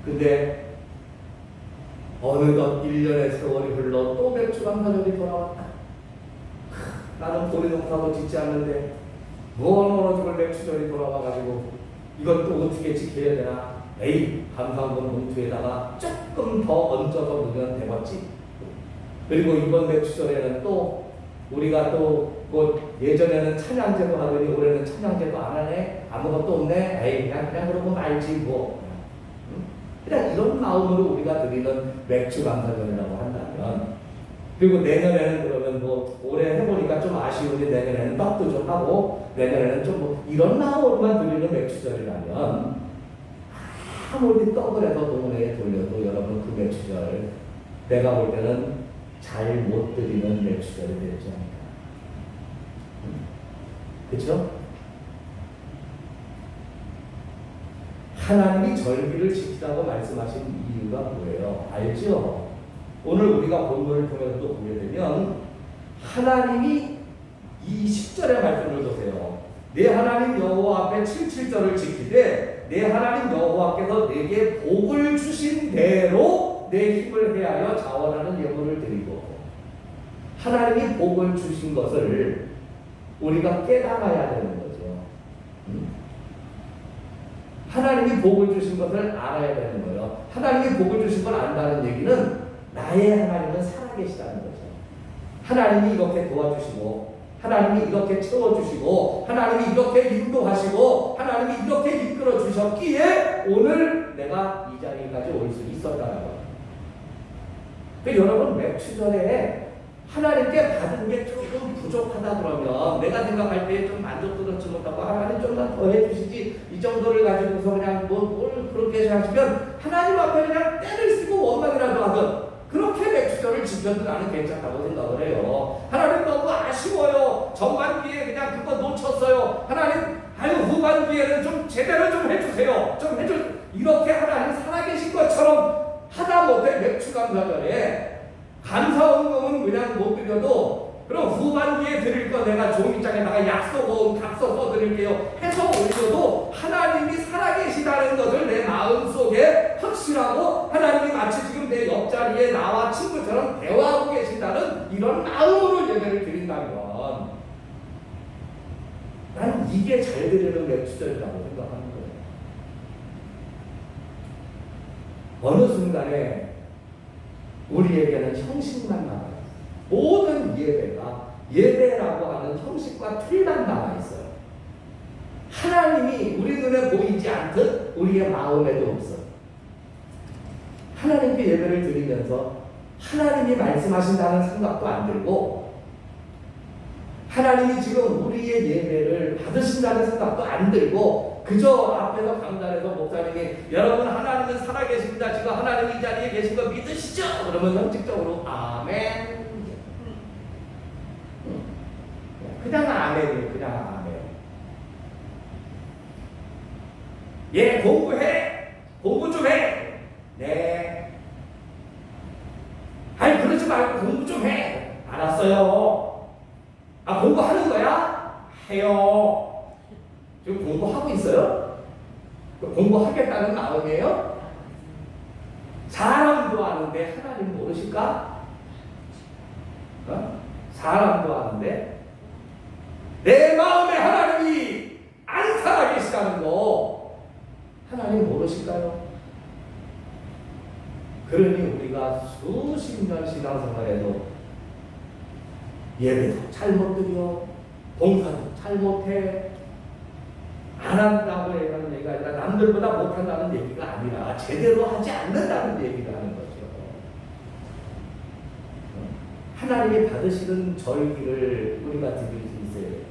S1: 근데 어느덧 1년의 세월이 흘러 또 맥주감사절이 돌아왔다. 나는 보리농사도 짓지 않는데 무언으로 저걸 맥주절이 돌아와가지고 이건 또 어떻게 지켜야 되나. 에이, 감사한번 봉투에다가 조금 더 얹어서 넣으면 되겠지. 그리고 이번 맥주절에는 또 우리가 또 뭐 예전에는 찬양제도 하더니 올해는 찬양제도 안 하네. 아무것도 없네. 에이, 그냥 그러고 말지 뭐. 그냥 이런 마음으로 우리가 드리는 맥주감사절이라고 한다면, 그리고 내년에는 그러면 뭐 올해 해보니까 좀 아쉬우니 내년에는 떡도 좀 하고 내년에는 좀 뭐 이런 마음으로만 드리는 맥주절이라면 아무리 떡을 해서 동네에 돌려도 여러분 그 맥주절 내가 볼 때는 잘 못 드리는 맥주절이 되지 않을까. 그렇죠? 하나님이 절기를 지키라고 말씀하신 이유가 뭐예요? 알죠? 오늘 우리가 본문을 통해서도 보게 되면 하나님이 이 10절의 말씀을 보세요. 내 하나님 여호와 앞에 7절을 지키되 내 하나님 여호와께서 내게 복을 주신 대로 내 힘을 해하여 자원하는 예물을 드리고, 하나님이 복을 주신 것을 우리가 깨달아야 되는 거죠. 하나님이 복을 주신 것을 알아야 되는 거예요. 하나님이 복을 주신 걸 안다는 얘기는 나의 하나님은 살아계시다는 거죠. 하나님이 이렇게 도와주시고, 하나님이 이렇게 채워주시고, 하나님이 이렇게 인도하시고, 하나님이 이렇게 이끌어 주셨기에 오늘 내가 이 자리까지 올 수 있었다는 거예요. 여러분, 맥주전에 하나님께 받은 게 조금 부족하다 그러면, 내가 생각할 때 좀 만족도 얻지 못하고 하나님 좀만 더 해주시지, 이 정도를 가지고서 그냥 뭘 그렇게 하시면 하나님 앞에 그냥 때를 쓰고 원망이라도 하든 그렇게 맥주전을 지켜도 나는 괜찮다고 생각을 해요. 하나님 너무 아쉬워요. 전반기에 그냥 그거 놓쳤어요. 하나님 후반기에는 좀 제대로 좀 해주세요. 이렇게 하나님 살아계신 것처럼 하다못해 맥주감사절에 감사원금은 그냥 못 드려도 그럼 후반기에 드릴 거 내가 종이장에다가 약속은 각서 써드릴게요 해서 올려도 하나님이 살아계시다는 것을 내 마음속에 확실하고, 하나님이 마치 지금 내 옆자리에 나와 친구처럼 대화하고 계신다는 이런 마음으로 예배를 드린다면 난 이게 잘 드리는 맥주절이라고 생각하는 거예요. 어느 순간에 우리에게는 형식만 남아요. 모든 예배가 예배라고 하는 형식과 틀만 남아있어요. 하나님이 우리 눈에 보이지 않듯 우리의 마음에도 없어요. 하나님께 예배를 드리면서 하나님이 말씀하신다는 생각도 안 들고, 하나님이 지금 우리의 예배를 받으신다는 생각도 안 들고, 그저 앞에서 강단에서 목사님이 여러분 하나님은 살아계십니다, 지금 하나님 이 자리에 계신 거 믿으시죠? 그러면 형식적으로 아멘, 그냥 아멘이에요. 그냥 아멘. 예, 공부해. 공부 좀 해. 네. 아니 그러지 말고 공부 좀 해. 알았어요. 아, 공부하는 거야? 해요. 지금 공부하고 있어요? 공부하겠다는 마음이에요? 사람도 아는데 하나님 모르실까? 사람도 아는데 내 마음에 하나님이 안 살아계시다는 거 하나님 모르실까요? 그러니 우리가 수십 년 신앙생활에도 예배도 잘 못 드려, 봉사도 잘 못해, 안 한다고 하는 얘기가 아니라 남들보다 못한다는 얘기가 아니라 제대로 하지 않는다는 얘기를 하는 거죠. 하나님이 받으시는 절기를 우리가 드릴 수 있어야 돼요.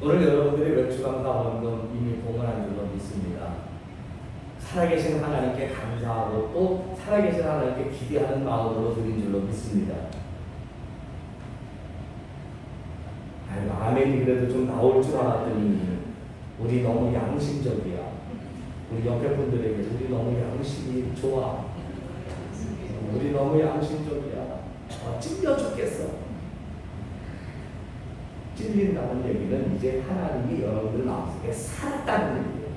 S1: 오늘 여러분들이 맥주감사원금 이미 봉헌한 줄로 믿습니다. 살아계신 하나님께 감사하고 또 살아계신 하나님께 기대하는 마음으로 드린 줄로 믿습니다. 아이고, 아멘이 그래도 좀 나올 줄 알았더니 우리 너무 양심적이야. 우리 옆에 분들에게 우리 너무 양심이 좋아. 우리 너무 양심적이야. 찔려 죽겠어. 찔린다는 얘기는 이제 하나님이 여러분들 마음속에 살았다는 얘기예요.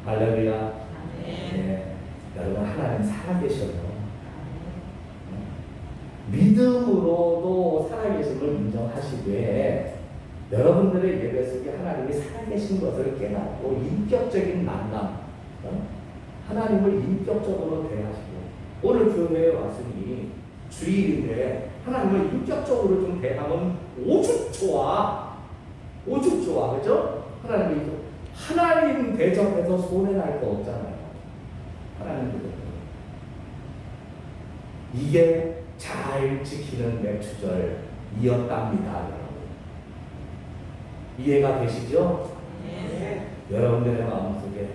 S1: 할렐루야. 네. 여러분 하나님 살아계셔요. 믿음으로도 살아계심을 인정하시되 여러분들의 예배 속에 하나님이 살아계신 것을 깨닫고 인격적인 만남, 하나님을 인격적으로 대하시고, 오늘 교회에 왔으니 주일인데 하나님을 인격적으로 좀 대하면 오죽 좋아. 그죠? 하나님 대접해서 손해날 거 없잖아요. 하나님 대접. 이게 잘 지키는 맥주절이었답니다. 여러분. 이해가 되시죠? 네. 여러분들의 마음속에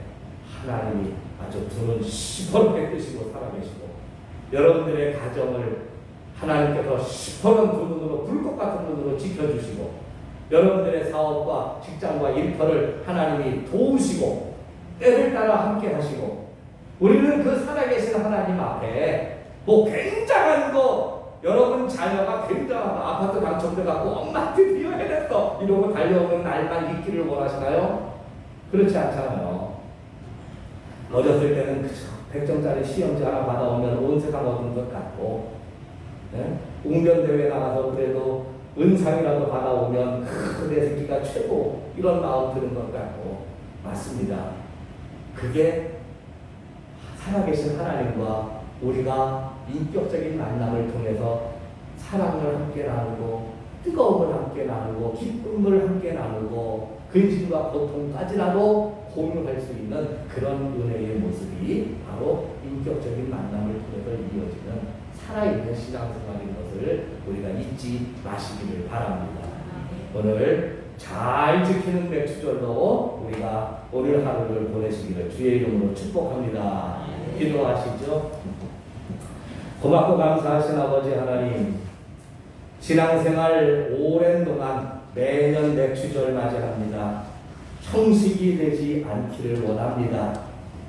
S1: 하나님이 아주 두는 시벌 뺏으시고 살아계시고, 여러분들의 가정을 하나님께서 시퍼런 두 눈으로 불꽃 같은 눈으로 지켜주시고 여러분들의 사업과 직장과 일터를 하나님이 도우시고 때를 따라 함께 하시고 우리는 그 살아계신 하나님 앞에 뭐 굉장한 거 여러분 자녀가 굉장한 아파트 당첨돼갖고 엄마 드디어 해냈어 이러고 달려오는 날만 있기를 원하시나요? 그렇지 않잖아요. 어렸을 때는 100점짜리 시험지 하나 받아오면 온 세상 얻은 것 같고 웅변대회 나가서 그래도 은상이라도 받아오면 내 새끼가 최고 이런 마음 드는 것 같고 맞습니다. 그게 살아계신 하나님과 우리가 인격적인 만남을 통해서 사랑을 함께 나누고 뜨거움을 함께 나누고 기쁨을 함께 나누고 근심과 고통까지라도 공유할 수 있는 그런 은혜의 모습이 바로 인격적인 만남을 통해서 이어지는 살아있는 신앙생활인 것을 우리가 잊지 마시기를 바랍니다. 오늘 잘 지키는 맥주절로 우리가 오늘 하루를 보내시기를 주의 이름으로 축복합니다. 기도하시죠. 고맙고 감사하신 아버지 하나님, 신앙생활 오랜 동안 매년 맥주절 맞이합니다. 형식이 되지 않기를 원합니다.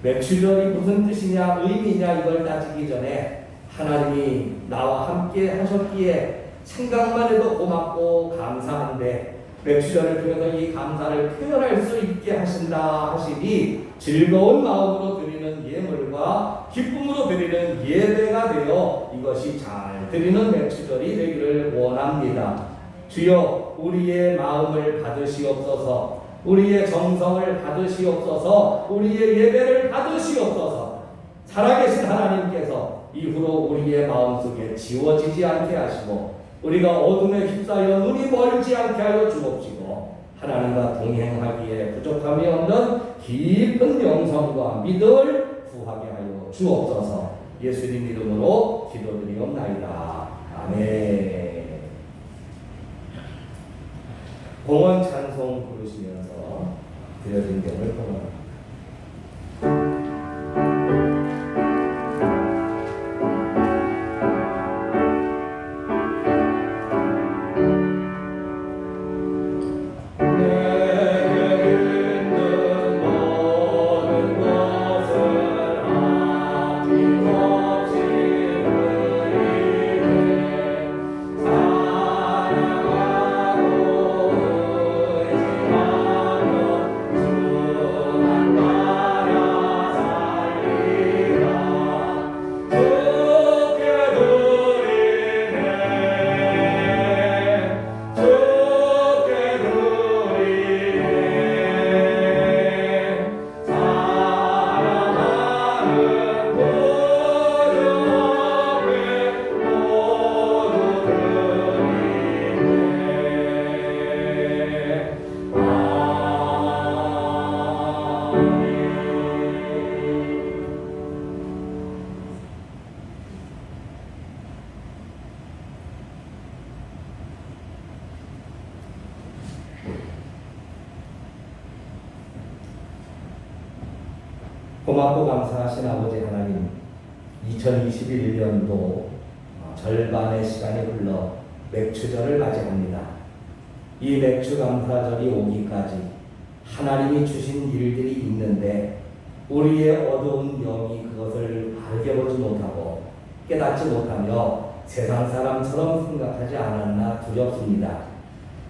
S1: 맥주절이 무슨 뜻이냐 의미냐 이걸 따지기 전에 하나님이 나와 함께 하셨기에 생각만 해도 고맙고 감사한데 맥주절을 통해서 이 감사를 표현할 수 있게 하신다 하시니 즐거운 마음으로 드리는 예물과 기쁨으로 드리는 예배가 되어 이것이 잘 드리는 맥주절이 되기를 원합니다. 주여 우리의 마음을 받으시옵소서. 우리의 정성을 받으시옵소서. 우리의 예배를 받으시옵소서. 살아계신 하나님께서 이후로 우리의 마음속에 지워지지 않게 하시고 우리가 어둠에 휩싸여 눈이 멀지 않게 하여 주옵시고 하나님과 동행하기에 부족함이 없는 깊은 영성과 믿음을 구하게 하여 주옵소서. 예수님 이름으로 기도드리옵나이다. 아멘. 공원 찬송 부르시면서 드려진 점을 공헌합니다. 고맙고 감사하신 아버지 하나님, 2021년도 절반의 시간이 흘러 맥주절을 맞이합니다. 이 맥주 감사절이 오기까지 하나님이 주신 일들이 있는데 우리의 어두운 영이 그것을 알게 보지 못하고 깨닫지 못하며 세상 사람처럼 생각하지 않았나 두렵습니다.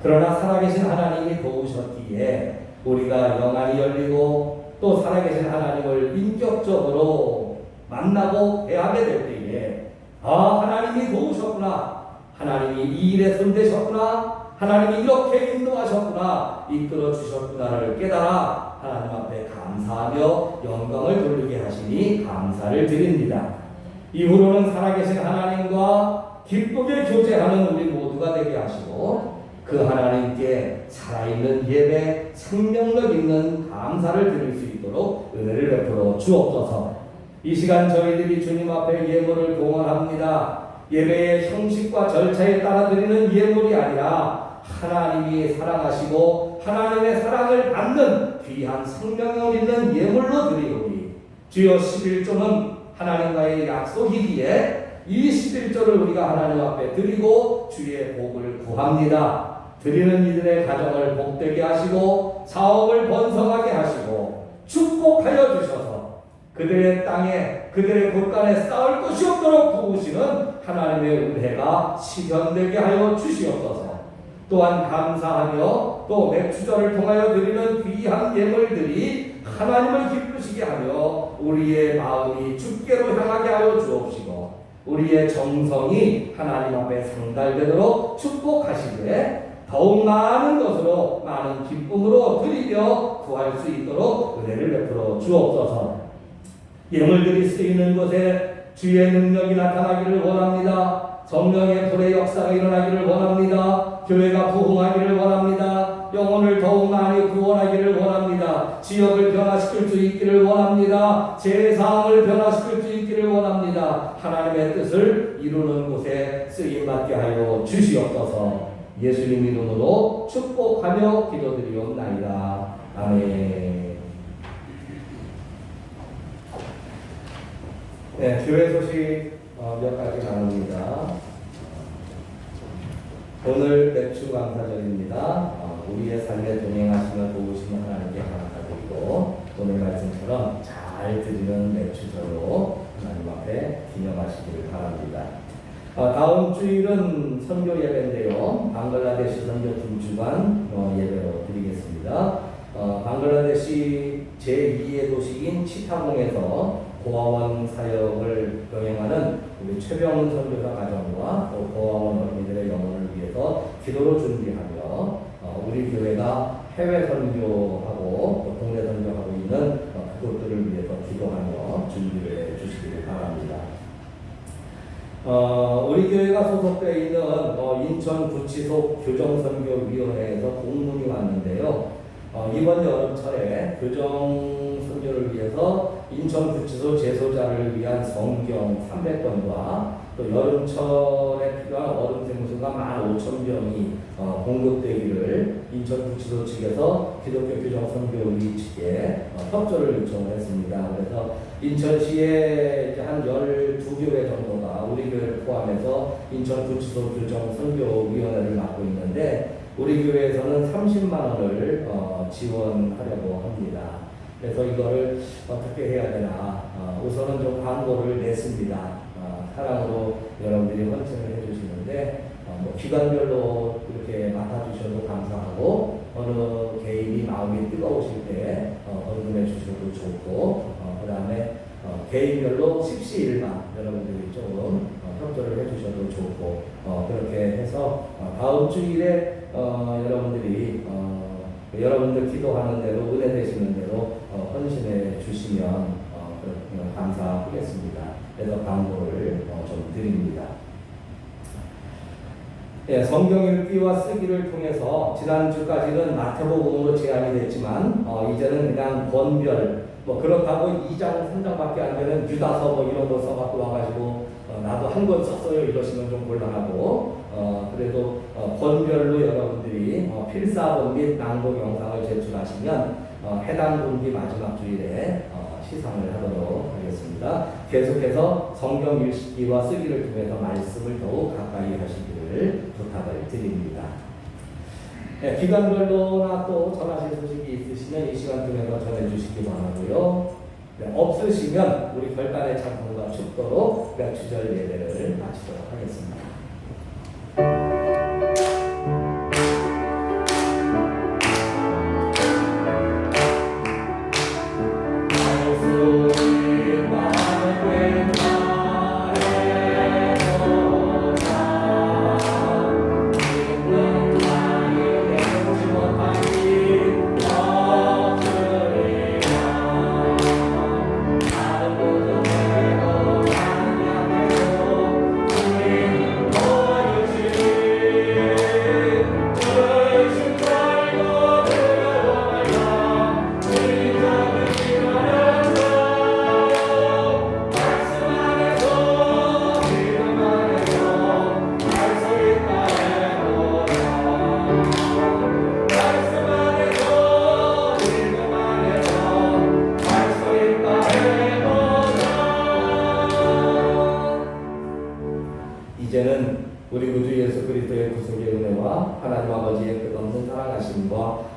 S1: 그러나 살아계신 하나님이 도우셨기에 우리가 영안이 열리고 또 살아계신 하나님을 인격적으로 만나고 대하게 될 때에 하나님이 도우셨구나, 하나님이 이 일에 손대셨구나, 하나님이 이렇게 인도하셨구나, 이끌어 주셨구나를 깨달아 하나님 앞에 감사하며 영광을 돌리게 하시니 감사를 드립니다. 이후로는 살아계신 하나님과 기쁘게 교제하는 우리 모두가 되게 하시고 그 하나님께 살아있는 예배, 생명력 있는 감사를 드릴 수 있도록 은혜를 베풀어 주옵소서. 이 시간 저희들이 주님 앞에 예물을 봉헌합니다. 예배의 형식과 절차에 따라 드리는 예물이 아니라 하나님이 사랑하시고 하나님의 사랑을 받는 귀한 생명력 있는 예물로 드리오니 주여 11조는 하나님과의 약속이기에 21절을 우리가 하나님 앞에 드리고 주의 복을 구합니다. 드리는 이들의 가정을 복되게 하시고 사업을 번성하게 하시고 축복하여 주셔서 그들의 땅에 그들의 곳간에 쌓을 것이 없도록 도우시는 하나님의 은혜가 실현되게 하여 주시옵소서. 또한 감사하며 또 맥주절을 통하여 드리는 귀한 예물들이 하나님을 기쁘시게 하며 우리의 마음이 주께로 향하게 하여 주옵시고 우리의 정성이 하나님 앞에 상달되도록 축복하시되 더욱 많은 것으로 많은 기쁨으로 드리며 구할 수 있도록 은혜를 베풀어 주옵소서. 예물들이 쓰이는 곳에 주의 능력이 나타나기를 원합니다. 성령의 불의 역사가 일어나기를 원합니다. 교회가 부흥하기를 원합니다. 영혼을 더욱 많이 구원하기를 원합니다. 지역을 변화시킬 수 있기를 원합니다. 제사항을 변화시킬 수 있기를 원합니다. 하나님의 뜻을 이루는 곳에 쓰임받게 하여 주시옵소서. 예수님 이름으로 축복하며 기도드리옵나이다. 아멘. 네, 교회 소식 몇 가지 나눕니다. 오늘 맥주 감사절입니다. 우리의 삶에 동행하시며 도우시는 하나님께 감사드리고 오늘 말씀처럼 잘 드리는 맥주절로 하나님 앞에 기념하시기를 바랍니다. 다음 주일은 선교 예배인데요. 방글라데시 선교 2주간 예배로 드리겠습니다. 방글라데시 제2의 도시인 치타공에서 고아원 사역을 병행하는 우리 최병훈 선교사 가정과 또 고아원 어린이들의 영혼을 위해서 기도로 준비하며 우리 교회가 해외 선교하고 또 국내 선교하고 있는 그것들을 위해서 기도하며 준비를 해 주시기를 바랍니다. 우리 교회가 소속되어 있는 인천 구치소 교정선교위원회에서 공문이 왔는데요. 이번 여름철에 교정 선교를 위해서 인천 구치소 재소자를 위한 성경 300권과 또 여름철에 필요한 얼음 생수가 15,000병이 공급되기를 인천 구치소 측에서 기독교 교정 선교위 측에 협조를 요청을 했습니다. 그래서 인천시에 한 12교회 정도가 우리 교회를 포함해서 인천 구치소 교정 선교위원회를 맡고 있는데 우리 교회에서는 30만 원을 지원하려고 합니다. 그래서 이거를 어떻게 해야 되나 우선은 좀 광고를 냈습니다. 사랑으로 여러분들이 헌신을 해주시는데 기관별로 이렇게 맡아주셔도 감사하고 어느 개인이 마음이 뜨거우실 때 헌금해 주셔도 좋고 그 다음에 개인별로 십시일반 여러분들이 조금 협조를 해주셔도 좋고 그렇게 해서 다음 주일에 여러분들이 여러분들 기도하는 대로 은혜 되시는 대로 헌신해 주시면 감사하겠습니다. 그래서 광고를 좀 드립니다. 예, 성경 읽기와 쓰기를 통해서 지난주까지는 마태복음으로 제한이 됐지만 이제는 그냥 권별 그렇다고 2장 3장밖에 안 되는 유다서 이런 거 써갖고 와가지고 나도 한 권 썼어요 이러시면 좀 곤란하고 그래도 권별로 여러분들이 필사본 및 낭독 영상을 제출하시면 해당 분기 마지막 주일에 시상을 하도록 하겠습니다. 계속해서 성경 읽기와 쓰기를 통해서 말씀을 더욱 가까이 하시기를 부탁을 드립니다. 네, 기관별로나 또 전하실 소식이 있으시면 이 시간 통해서 전해주시기 바라고요. 네, 없으시면 우리 결단의 찬송과 축도로 맥주절 예배를 마치도록 하겠습니다.
S2: Oh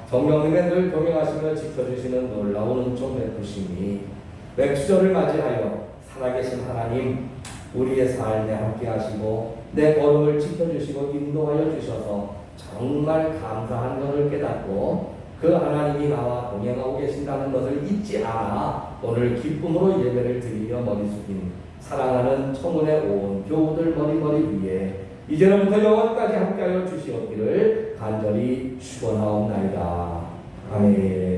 S1: 성령님의 늘 동행하시며 지켜주시는 놀라운 은총 베푸심이 맥주절을 맞이하여 살아계신 하나님 우리의 삶에 함께 하시고 내 걸음을 지켜주시고 인도하여 주셔서 정말 감사한 것을 깨닫고 그 하나님이 나와 동행하고 계신다는 것을 잊지 않아 오늘 기쁨으로 예배를 드리며 머리 숙인 사랑하는 청운의 온 교우들 머리 위에 이제부터 영원까지 함께하여 주시옵기를 간절히 축원하옵나이다. 아멘.